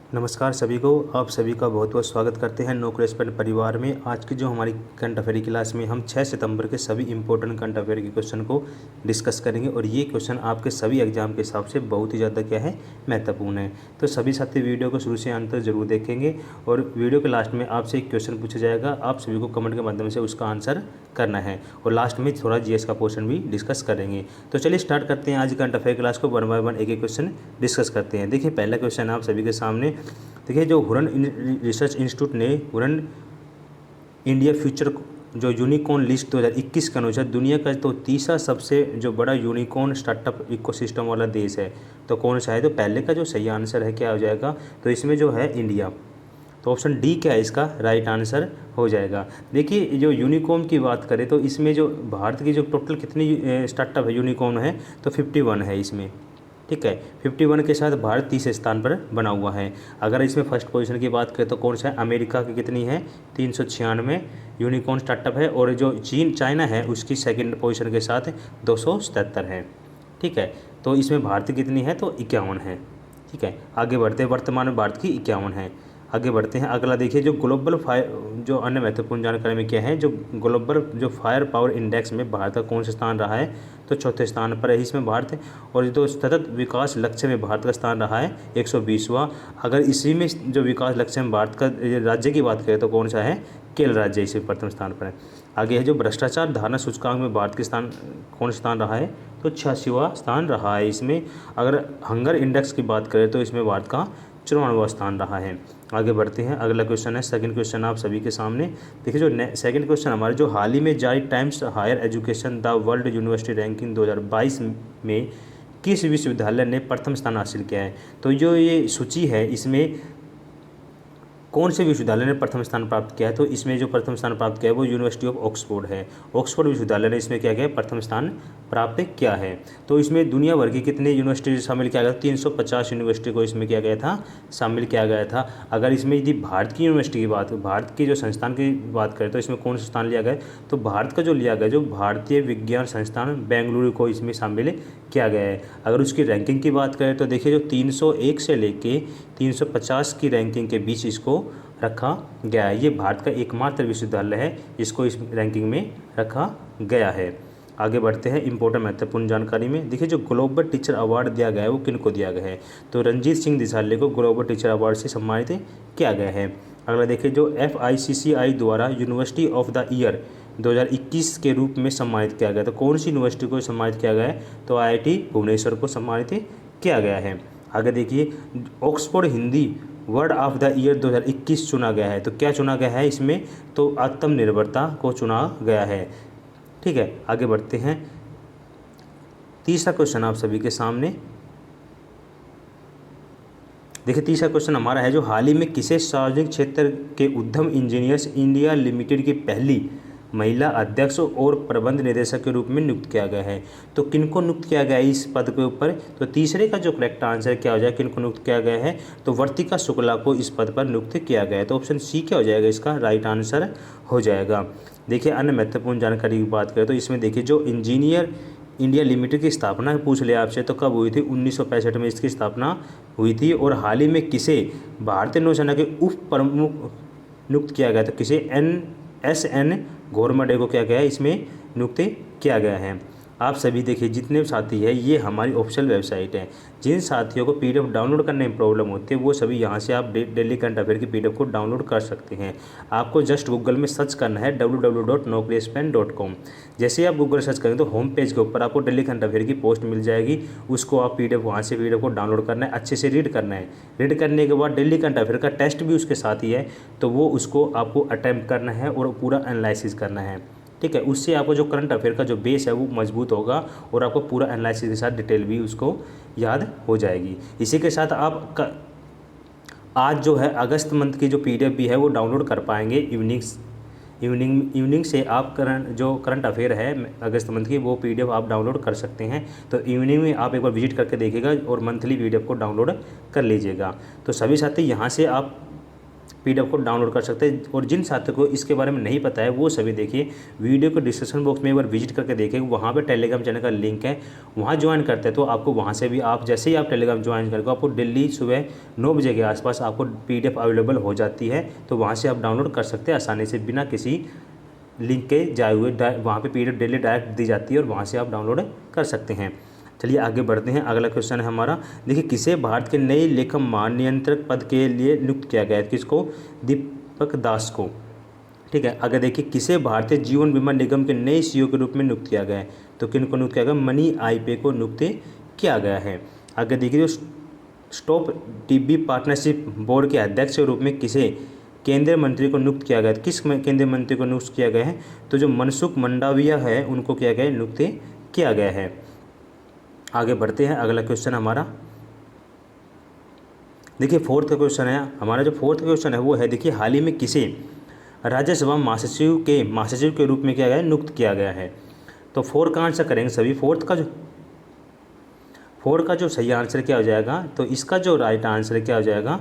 नमस्कार सभी को। आप सभी का बहुत बहुत स्वागत करते हैं नो क्वेश्चन परिवार में। आज की जो हमारी करंट अफेयर की क्लास में हम 6 सितंबर के सभी इंपॉर्टेंट करंट अफेयर के क्वेश्चन को डिस्कस करेंगे और ये क्वेश्चन आपके सभी एग्जाम के हिसाब से बहुत ही ज़्यादा क्या है, महत्वपूर्ण है। तो सभी साथी वीडियो को शुरू से अंत तक जरूर देखेंगे और वीडियो के लास्ट में आपसे एक क्वेश्चन पूछा जाएगा। आप सभी को कमेंट के माध्यम से उसका आंसर करना है और लास्ट में थोड़ा जीएस का पोर्शन भी डिस्कस करेंगे। तो चलिए स्टार्ट करते हैं आज करंट अफेयर क्लास को। 1 बाय 1 एक एक क्वेश्चन डिस्कस करते हैं। देखिए पहला क्वेश्चन आप सभी के सामने। देखिए जो हुरन रिसर्च इंस्टीट्यूट ने हुरन इंडिया फ्यूचर जो यूनिकॉर्न लिस्ट 2021 के अनुसार दुनिया का तो तीसरा सबसे जो बड़ा यूनिकॉर्न स्टार्टअप इकोसिस्टम वाला देश है, तो कौन सा है? तो पहले का जो सही आंसर है क्या हो जाएगा? तो इसमें जो है इंडिया। तो ऑप्शन डी क्या है इसका राइट आंसर हो जाएगा। देखिए जो यूनिकॉर्न की बात करें तो इसमें जो भारत की जो टोटल कितनी स्टार्टअप है यूनिकॉर्न है तो 51 है इसमें, ठीक है। 51 के साथ भारत तीसरे स्थान पर बना हुआ है। अगर इसमें फर्स्ट पोजीशन की बात करें तो कौन सा है? अमेरिका की कितनी है? 396 यूनिकॉर्न स्टार्टअप है और जो चाइना है उसकी सेकंड पोजीशन के साथ 277 है, ठीक है। तो इसमें भारत की कितनी है? तो 51 है, ठीक है। आगे बढ़ते हैं, वर्तमान में भारत की 51 है। आगे बढ़ते हैं, अगला देखिए जो ग्लोबल फायर जो अन्य महत्वपूर्ण जानकारी में क्या है, जो ग्लोबल जो फायर पावर इंडेक्स में भारत का कौन सा स्थान रहा है? तो चौथे स्थान पर है इसमें भारत। और जो सतत विकास लक्ष्य में भारत का स्थान रहा है 120वां। अगर इसी में जो विकास लक्ष्य में भारत का राज्य की बात करें तो कौन सा है? केरल राज्य इसी प्रथम स्थान पर है। आगे है जो भ्रष्टाचार धारणा सूचकांक में भारत के स्थान कौन सा स्थान रहा है? तो 86वां स्थान रहा है इसमें। अगर हंगर इंडेक्स की बात करें तो इसमें भारत का 94वां स्थान रहा है। आगे बढ़ते हैं, अगला क्वेश्चन है सेकंड क्वेश्चन आप सभी के सामने। देखिए जो सेकंड क्वेश्चन हमारे जो हाल ही में जारी Times Higher Education the World University Ranking 2022 में किस विश्वविद्यालय ने प्रथम स्थान हासिल किया है? तो जो ये सूची है इसमें कौन से विश्वविद्यालय ने प्रथम स्थान प्राप्त किया है? तो इसमें जो प्रथम स्थान प्राप्त किया है वो यूनिवर्सिटी ऑफ ऑक्सफोर्ड है। ऑक्सफोर्ड विश्वविद्यालय ने इसमें क्या किया? प्रथम स्थान प्राप्त किया है। तो इसमें दुनिया भर की कितनी यूनिवर्सिटी शामिल किया गया? 350 यूनिवर्सिटी को इसमें किया गया था, शामिल किया गया था। अगर इसमें यदि भारत की यूनिवर्सिटी की बात, भारत के जो संस्थान की बात करें तो इसमें कौन सा स्थान लिया गया? तो भारत का जो लिया गया जो भारतीय विज्ञान संस्थान बेंगलुरु को इसमें शामिल किया गया है। अगर उसकी रैंकिंग की बात करें तो देखिए जो 301 से लेके 350 की रैंकिंग के बीच इसको रखा गया है। ये भारत का एकमात्र विश्वविद्यालय है जिसको इस रैंकिंग में रखा गया है। आगे बढ़ते हैं इंपॉर्टेंट महत्वपूर्ण जानकारी में। देखिए जो ग्लोबल टीचर अवार्ड दिया गया है वो किन को दिया गया है? तो रणजीत सिंह दिसाले को ग्लोबल टीचर अवार्ड से सम्मानित किया गया है। अगला देखिए जो FICCI द्वारा यूनिवर्सिटी ऑफ द ईयर 2021 के रूप में सम्मानित किया गया, तो कौन सी यूनिवर्सिटी को सम्मानित किया गया है? तो IIT भुवनेश्वर को सम्मानित किया गया है। आगे देखिए Oxford Hindi word of the year 2021 चुना गया है, तो क्या चुना गया है इसमें? तो आत्मनिर्भरता को चुना गया है, ठीक है। आगे बढ़ते हैं, तीसरा क्वेश्चन आप सभी के सामने। देखिए तीसरा क्वेश्चन हमारा है जो हाल ही में किसे सार्वजनिक क्षेत्र के उद्यम इंजीनियर्स इंडिया लिमिटेड की पहली महिला अध्यक्ष और प्रबंध निदेशक के रूप में नियुक्त किया गया है? तो किनको नियुक्त किया गया है इस पद के ऊपर? तो तीसरे का जो करेक्ट आंसर क्या हो जाएगा, किनको नियुक्त किया गया है? तो वर्तिका शुक्ला को इस पद पर नियुक्त किया गया है। तो ऑप्शन सी क्या हो जाएगा इसका राइट आंसर हो जाएगा। देखिए अन्य महत्वपूर्ण जानकारी की बात करें तो इसमें देखिए जो इंजीनियर इंडिया लिमिटेड की स्थापना पूछ लिया आपसे तो कब हुई थी? 1965 में इसकी स्थापना हुई थी। और हाल ही में किसे भारतीय नौसेना के उप प्रमुख नियुक्त किया गया? तो किसे SN घोरमडे को क्या गया है इसमें नियुक्त किया गया है। आप सभी देखिए जितने साथी हैं ये हमारी ऑफिशियल वेबसाइट है। जिन साथियों को PDF डाउनलोड करने में प्रॉब्लम होती है वो सभी यहाँ से आप डेली करंट अफेयर की PDF को डाउनलोड कर सकते हैं। आपको जस्ट गूगल में सर्च करना है www.nocleuspen.com। जैसे आप गूगल सर्च करेंगे तो होम पेज के ऊपर आपको डेली करंट अफेयर की पोस्ट मिल जाएगी। उसको आप PDF वहाँ से PDF को डाउनलोड करना है, अच्छे से रीड करना है। रीड करने के बाद डेली करंट अफेयर का टेस्ट भी उसके साथ ही है, तो वो उसको आपको अटैम्प्ट करना है और पूरा एनालिसिस करना है, ठीक है। उससे आपको जो करंट अफेयर का जो बेस है वो मजबूत होगा और आपको पूरा एनालिसिस के साथ डिटेल भी उसको याद हो जाएगी। इसी के साथ आप आज जो है अगस्त मंथ की जो PDF भी है वो डाउनलोड कर पाएंगे इवनिंग से। आप करंट अफेयर है अगस्त मंथ की वो PDF आप डाउनलोड कर सकते हैं। तो इवनिंग में आप एक बार विजिट करके देखिएगा और मंथली PDF को डाउनलोड कर लीजिएगा। तो सभी साथी यहाँ से आप PDF को डाउनलोड कर सकते हैं। और जिन साथियों को इसके बारे में नहीं पता है वो सभी देखिए वीडियो को डिस्क्रिप्शन बॉक्स में एक बार विजिट करके देखें, वहाँ पे टेलीग्राम चैनल का लिंक है, वहाँ ज्वाइन करते हैं तो आपको वहाँ से भी आप जैसे ही आप टेलीग्राम ज्वाइन करके आपको डेली सुबह 9 बजे के आसपास आपको PDF अवेलेबल हो जाती है, तो वहाँ से आप डाउनलोड कर सकते हैं आसानी से बिना किसी लिंक के जाए हुए। वहाँ पे PDF डेली डायरेक्ट दी जाती है और वहाँ से आप डाउनलोड कर सकते हैं। चलिए आगे बढ़ते हैं। अगला क्वेश्चन है हमारा, देखिए किसे भारत के नए लेखा महानियंत्रक पद के लिए नियुक्त किया गया है? किसको? दीपक दास को। ठीक है, अगर देखिए किसे भारतीय जीवन बीमा निगम के नए CEO के रूप में नियुक्त किया गया है, तो किन को नियुक्त किया गया? मनी आईपे को नियुक्त किया गया है। आगे देखिए जो स्टॉप TB पार्टनरशिप बोर्ड के अध्यक्ष के रूप में किसे केंद्रीय मंत्री को नियुक्त किया गया है? किस केंद्रीय मंत्री को नियुक्त किया गया है? तो जो मनसुख मंडाविया है उनको किया गया है, नियुक्त किया गया है। आगे बढ़ते हैं। अगला क्वेश्चन हमारा देखिए फोर्थ का क्वेश्चन है हमारा। जो फोर्थ क्वेश्चन है वो है, देखिए हाल ही में किसे राज्यसभा महासचिव के रूप में किया गया है? नियुक्त किया गया है। तो 4 का आंसर करेंगे सभी। फोर्थ का जो सही आंसर क्या हो जाएगा? तो इसका जो राइट आंसर क्या हो जाएगा?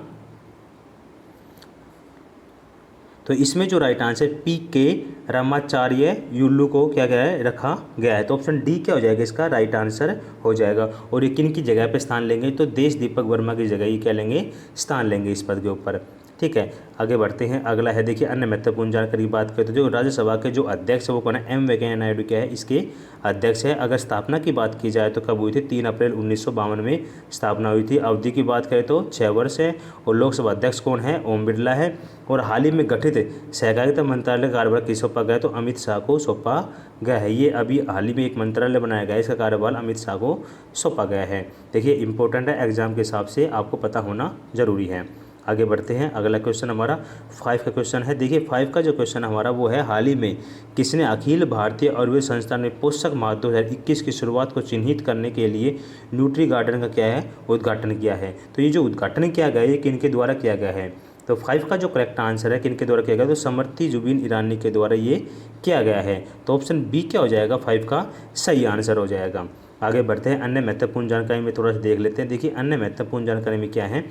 तो इसमें जो राइट आंसर PK रामाचार्य युल्लू को क्या गया है? रखा गया है। तो ऑप्शन डी क्या हो जाएगा? इसका राइट आंसर हो जाएगा। और ये किन की जगह पे स्थान लेंगे? तो देश दीपक वर्मा की जगह ही क्या लेंगे? स्थान लेंगे इस पद के ऊपर। ठीक है, आगे बढ़ते हैं। अगला है देखिए अन्य महत्वपूर्ण जानकारी की बात करें तो जो राज्यसभा के जो अध्यक्ष है वो कौन है? M वेंकैया नायडू क्या है? इसके अध्यक्ष है। अगर स्थापना की बात की जाए तो कब हुई थी? 3 अप्रैल 1952 में स्थापना हुई थी। अवधि की बात करें तो 6 वर्ष है। और लोकसभा अध्यक्ष कौन है? ओम बिरला है। और हाल ही में गठित सहकारिता मंत्रालय का कार्यभार किस सौंपा गया? तो अमित शाह को सौंपा गया है। ये अभी हाल ही में एक मंत्रालय बनाया गया है, इसका कार्यभार अमित शाह को सौंपा गया है। देखिए इंपॉर्टेंट है, एग्जाम के हिसाब से आपको पता होना जरूरी है। आगे बढ़ते हैं। अगला क्वेश्चन हमारा 5 का क्वेश्चन है। देखिए 5 का जो क्वेश्चन हमारा वो है, हाल ही में किसने अखिल भारतीय आयुर्वेद संस्थान में पोषक माह 2021 की शुरुआत को चिन्हित करने के लिए न्यूट्री गार्डन का क्या है? उद्घाटन किया है। तो ये जो उद्घाटन किया गया है ये किनके द्वारा किया गया है? तो 5 का जो करेक्ट आंसर है किनके द्वारा किया गया? तो समर्थी जुबीन ईरानी के द्वारा ये किया गया है। तो ऑप्शन बी क्या हो जाएगा? 5 का सही आंसर हो जाएगा। आगे बढ़ते हैं। अन्य महत्वपूर्ण जानकारी में थोड़ा सा देख लेते हैं। देखिए अन्य महत्वपूर्ण जानकारी में क्या है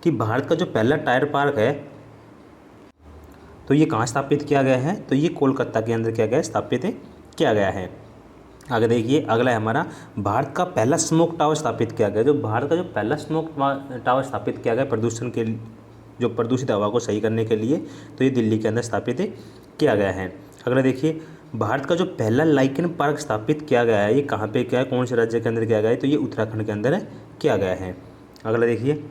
कि भारत का जो पहला टायर पार्क है तो ये कहाँ स्थापित किया गया है? तो ये कोलकाता के अंदर किया गया, स्थापित किया गया है। आगे देखिए अगला है हमारा, भारत का पहला स्मोक टावर स्थापित किया गया। जो भारत का जो पहला स्मोक टावर स्थापित किया गया प्रदूषण के जो प्रदूषित हवा को सही करने के लिए, तो ये दिल्ली के अंदर स्थापित किया गया है। अगला देखिए भारत का जो पहला लाइकेन पार्क स्थापित किया गया है ये कहाँ पे क्या है? कौन से राज्य के अंदर किया गया है? तो ये उत्तराखंड के अंदर किया गया है। अगला देखिए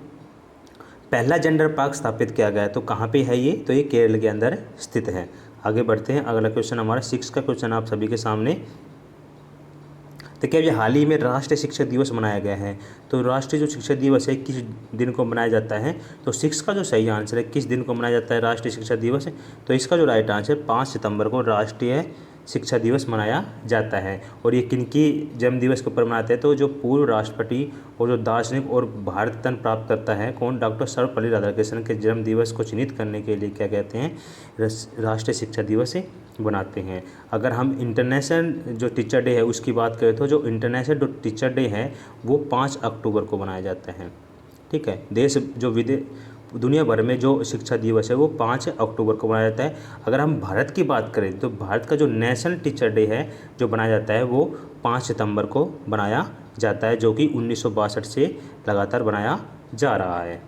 पहला जेंडर पार्क स्थापित किया गया है तो कहाँ पे है ये? तो ये केरल के अंदर स्थित है। आगे बढ़ते हैं। अगला क्वेश्चन हमारा 6 का क्वेश्चन आप सभी के सामने। तो क्या ये हाल ही में राष्ट्रीय शिक्षक दिवस मनाया गया है? तो राष्ट्रीय जो शिक्षक दिवस है किस दिन को मनाया जाता है? तो 6 का जो सही आंसर है किस दिन को मनाया जाता है राष्ट्रीय शिक्षक दिवस? तो इसका जो राइट आंसर 5 सितंबर को राष्ट्रीय शिक्षा दिवस मनाया जाता है। और ये किनकी जन्म दिवस के ऊपर मनाते हैं? तो जो पूर्व राष्ट्रपति और जो दार्शनिक और भारत रत्न प्राप्त करता है कौन? डॉक्टर सर्वपल्ली राधाकृष्णन के जन्म दिवस को चिन्हित करने के लिए क्या कहते हैं? राष्ट्रीय शिक्षा दिवस बनाते हैं। अगर हम इंटरनेशनल जो टीचर डे है उसकी बात करें तो जो इंटरनेशनल जो टीचर डे है वो 5 अक्टूबर को मनाया जाता है। ठीक है, दुनिया भर में जो शिक्षा दिवस है वो 5 अक्टूबर को मनाया जाता है। अगर हम भारत की बात करें तो भारत का जो नेशनल टीचर डे है जो बनाया जाता है वो 5 सितंबर को बनाया जाता है, जो कि 1962 से लगातार बनाया जा रहा है।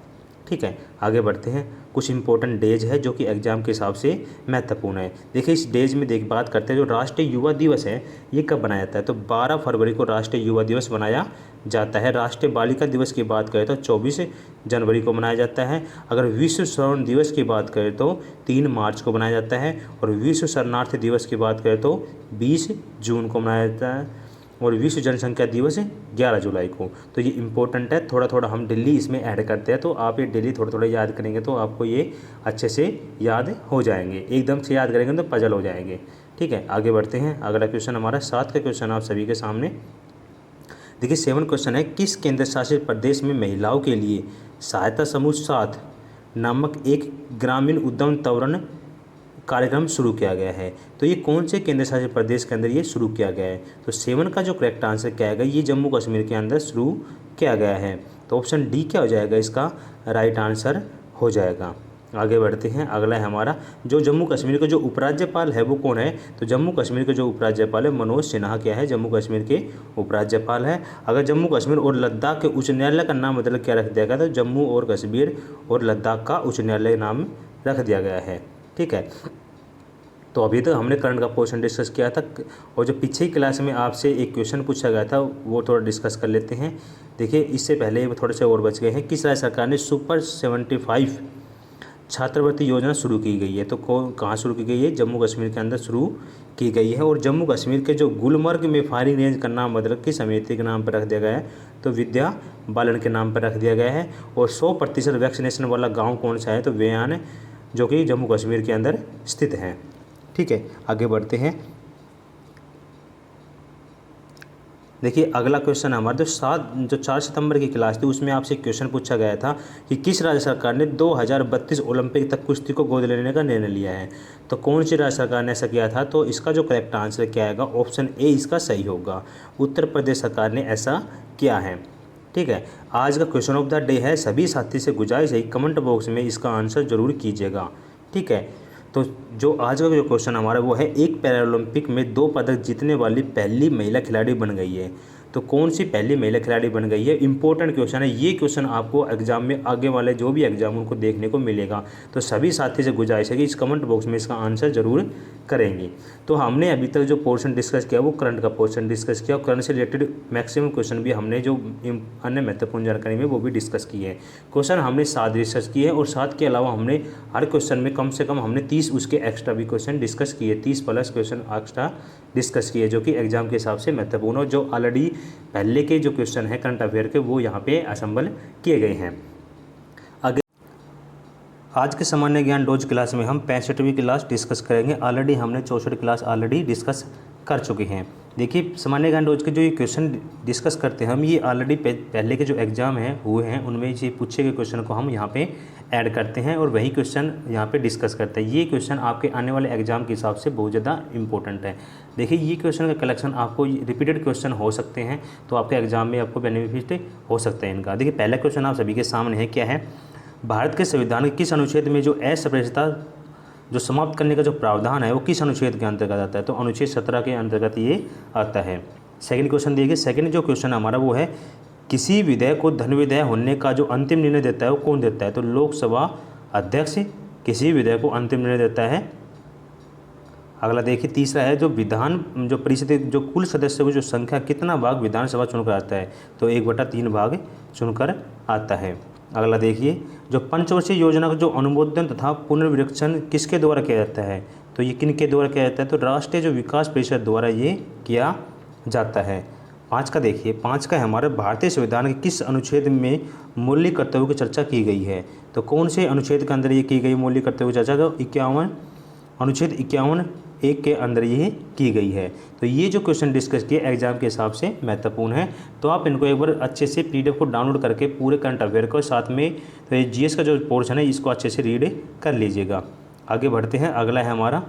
ठीक है, आगे बढ़ते हैं। कुछ इंपॉर्टेंट डेज है जो कि एग्जाम के हिसाब से महत्वपूर्ण है। देखिए इस डेज में बात करते हैं जो राष्ट्रीय युवा दिवस है ये कब बनाया जाता है? तो 12 फरवरी को राष्ट्रीय युवा दिवस बनाया जाता है। राष्ट्रीय बालिका दिवस की बात करें तो 24 जनवरी को मनाया जाता है। अगर विश्व स्वर्ण दिवस की बात करें तो 3 मार्च को मनाया जाता है। और विश्व शरणार्थी दिवस की बात करें तो 20 जून को मनाया जाता है। और विश्व जनसंख्या दिवस 11 जुलाई को। तो ये इंपॉर्टेंट है, थोड़ा थोड़ा हम डेली इसमें ऐड करते हैं, तो आप ये डेली थोड़ा थोड़ा याद करेंगे तो आपको ये अच्छे से याद हो जाएंगे। एकदम से याद करेंगे तो पजल हो जाएंगे। ठीक है, आगे बढ़ते हैं। अगला क्वेश्चन हमारा 7 का क्वेश्चन आप सभी के सामने। देखिए 7 क्वेश्चन है, किस केंद्र शासित प्रदेश में महिलाओं के लिए सहायता समूह 7 नामक एक ग्रामीण उद्यम त्वरण कार्यक्रम शुरू किया गया है? तो ये कौन से केंद्र शासित प्रदेश के अंदर ये शुरू किया गया है? तो 7 का जो करेक्ट आंसर क्या आएगा? ये जम्मू कश्मीर के अंदर शुरू किया गया है। तो ऑप्शन डी क्या हो जाएगा? इसका राइट आंसर हो जाएगा। आगे बढ़ते हैं। अगला है हमारा जो जम्मू कश्मीर के जो उपराज्यपाल है वो कौन है? तो जम्मू कश्मीर के जो उपराज्यपाल है मनोज सिन्हा क्या है, जम्मू कश्मीर के उपराज्यपाल है। अगर जम्मू कश्मीर और लद्दाख के उच्च न्यायालय का नाम मतलब क्या रख दिया गया? तो जम्मू और कश्मीर और लद्दाख का उच्च न्यायालय नाम रख दिया गया है। ठीक है, तो अभी तक हमने करंट का पोर्शन डिस्कस किया था, और जो पिछली क्लास में आपसे एक क्वेश्चन पूछा गया था वो थोड़ा डिस्कस कर लेते हैं। देखिए, इससे पहले थोड़े से और बच गए हैं। किस राज्य सरकार ने सुपर 75 छात्रवृत्ति योजना शुरू की गई है? तो कहाँ शुरू की गई है? जम्मू कश्मीर के अंदर शुरू की गई है। और जम्मू कश्मीर के जो गुलमर्ग में फायरिंग रेंज का नाम मतलब किस समिति के नाम पर रख दिया गया है? तो विद्या बालन के नाम पर रख दिया गया है। और 100% वैक्सीनेशन वाला गाँव कौन सा है? तो वेयान, जो कि जम्मू कश्मीर के अंदर स्थित है। ठीक है, आगे बढ़ते हैं। देखिए, अगला क्वेश्चन हमारा जो 4 सितंबर की क्लास थी उसमें आपसे क्वेश्चन पूछा गया था कि किस राज्य सरकार ने 2032 ओलंपिक तक कुश्ती को गोद लेने का निर्णय लिया है? तो कौन सी राज्य सरकार ने ऐसा किया था? तो इसका जो करेक्ट आंसर क्या आएगा? ऑप्शन ए इसका सही होगा। उत्तर प्रदेश सरकार ने ऐसा किया है। ठीक है, आज का क्वेश्चन ऑफ द डे है। सभी साथी से गुजारिश है कमेंट बॉक्स में इसका आंसर जरूर कीजिएगा। ठीक है, तो जो आज का जो क्वेश्चन हमारा वो है, एक पैरालंपिक में 2 पदक जीतने वाली पहली महिला खिलाड़ी बन गई है। तो कौन सी पहली महिला खिलाड़ी बन गई है? इंपॉर्टेंट क्वेश्चन है ये। क्वेश्चन आपको एग्जाम में आगे वाले जो भी एग्जाम उनको देखने को मिलेगा। तो सभी साथी से गुजारिश है कि इस कमेंट बॉक्स में इसका आंसर जरूर करेंगे। तो हमने अभी तक जो पोर्शन डिस्कस किया वो करंट का पोर्शन डिस्कस किया, और करंट से रिलेटेड मैक्सिमम क्वेश्चन भी हमने जो अन्य महत्वपूर्ण जानकारी में वो भी डिस्कस की है। क्वेश्चन हमने 7 डिस्कस किए हैं, और 7 के अलावा हमने हर क्वेश्चन में कम से कम हमने 30 उसके एक्स्ट्रा भी क्वेश्चन डिस्कस किए, 30 प्लस क्वेश्चन एक्स्ट्रा डिस्कस किए, जो कि एग्जाम के हिसाब से महत्वपूर्ण और जो ऑलरेडी पहले के जो क्वेश्चन है करंट अफेयर के वो यहाँ पे असेंबल किए गए हैं। आगे आज के सामान्य ज्ञान रोज क्लास में हम 65वीं क्लास डिस्कस करेंगे। ऑलरेडी हमने 64 क्लास ऑलरेडी डिस्कस कर चुके हैं। देखिए, सामान्य ज्ञान रोज के जो ये क्वेश्चन डिस्कस करते हैं हम, ये ऑलरेडी पहले के जो एग्जाम हैं हुए हैं उनमें ये पूछे गए क्वेश्चन को हम यहाँ पे ऐड करते हैं और वही क्वेश्चन यहाँ पे डिस्कस करते हैं। ये क्वेश्चन आपके आने वाले एग्जाम के हिसाब से बहुत ज़्यादा इंपॉर्टेंट है। देखिए, ये क्वेश्चन का कलेक्शन आपको रिपीटेड क्वेश्चन हो सकते हैं, तो आपके एग्जाम में आपको बेनिफिट हो सकता है इनका। देखिए, पहला क्वेश्चन आप सभी के सामने है, क्या है? भारत के संविधान के किस अनुच्छेद में जो असमरसता जो समाप्त करने का जो प्रावधान है वो किस अनुच्छेद के अंतर्गत आता है? तो अनुच्छेद 17 के अंतर्गत ये आता है। सेकंड क्वेश्चन देखिए, सेकंड जो क्वेश्चन हमारा वो है, किसी विधेयक को धन विधेयक होने का जो अंतिम निर्णय देता है वो कौन देता है? तो लोकसभा अध्यक्ष किसी विधेयक को अंतिम निर्णय देता है। अगला देखिए, तीसरा है, जो विधान जो परिषद जो कुल सदस्यों की जो संख्या कितना भाग विधानसभा चुनकर आता है? तो 1/3 भाग चुनकर आता है। अगला देखिए, जो पंचवर्षीय योजना का जो अनुमोदन तथा पुनर्विवेचन किसके द्वारा किया जाता है? तो ये किन के द्वारा किया जाता है? तो राष्ट्रीय जो विकास परिषद द्वारा ये किया जाता है। 5 का देखिए, 5 का हमारे भारतीय संविधान के किस अनुच्छेद में मौलिक कर्तव्यों की चर्चा की गई है? तो कौन से अनुच्छेद के अंदर ये की गई मौलिक कर्तव्यों की चर्चा? तो 51 अनुच्छेद 51(1) के अंदर ये की गई है। तो ये जो क्वेश्चन डिस्कस किए एग्जाम के हिसाब से महत्वपूर्ण है, तो आप इनको एक बार अच्छे से PDF को डाउनलोड करके पूरे करंट अफेयर को साथ में तो ये GS का जो पोर्शन है इसको अच्छे से रीड कर लीजिएगा। आगे बढ़ते हैं, अगला है हमारा,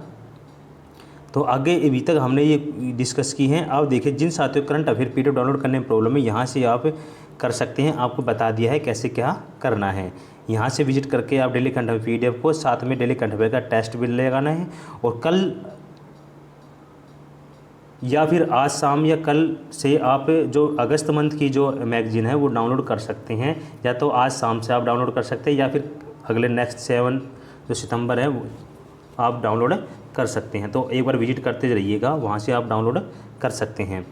तो आगे अभी तक हमने ये डिस्कस की हैं। आप देखिए, जिन साथियों करंट अफेयर PDF डाउनलोड करने में प्रॉब्लम है यहाँ से आप कर सकते हैं। आपको बता दिया है कैसे क्या करना है। यहाँ से विजिट करके आप डेली करंट अफेयर PDF को साथ में डेली करंट अफेयर का टेस्ट भी लगाना है, और कल या फिर आज शाम या कल से आप जो अगस्त मंथ की जो मैगजीन है वो डाउनलोड कर सकते हैं। या तो आज शाम से आप डाउनलोड कर सकते हैं या फिर अगले नेक्स्ट 7 जो सितंबर है वो आप डाउनलोड कर सकते हैं। तो एक बार विजिट करते रहिएगा, वहाँ से आप डाउनलोड कर सकते हैं।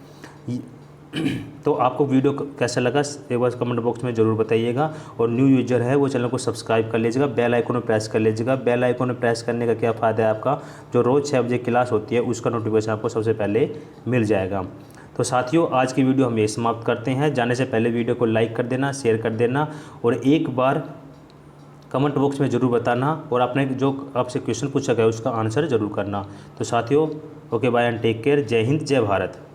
तो आपको वीडियो कैसा लगा एक बार कमेंट बॉक्स में ज़रूर बताइएगा, और न्यू यूजर है वो चैनल को सब्सक्राइब कर लीजिएगा, बेल आइकन में प्रेस कर लीजिएगा। बेल आइकन में प्रेस करने का क्या फ़ायदा है आपका, जो रोज़ 6 बजे क्लास होती है उसका नोटिफिकेशन आपको सबसे पहले मिल जाएगा। तो साथियों, आज की वीडियो हम ये समाप्त करते हैं। जाने से पहले वीडियो को लाइक कर देना, शेयर कर देना, और एक बार कमेंट बॉक्स में ज़रूर बताना, और आपने जो आपसे क्वेश्चन पूछा गया उसका आंसर ज़रूर करना। तो साथियों, okay bye and take care. जय हिंद, जय भारत।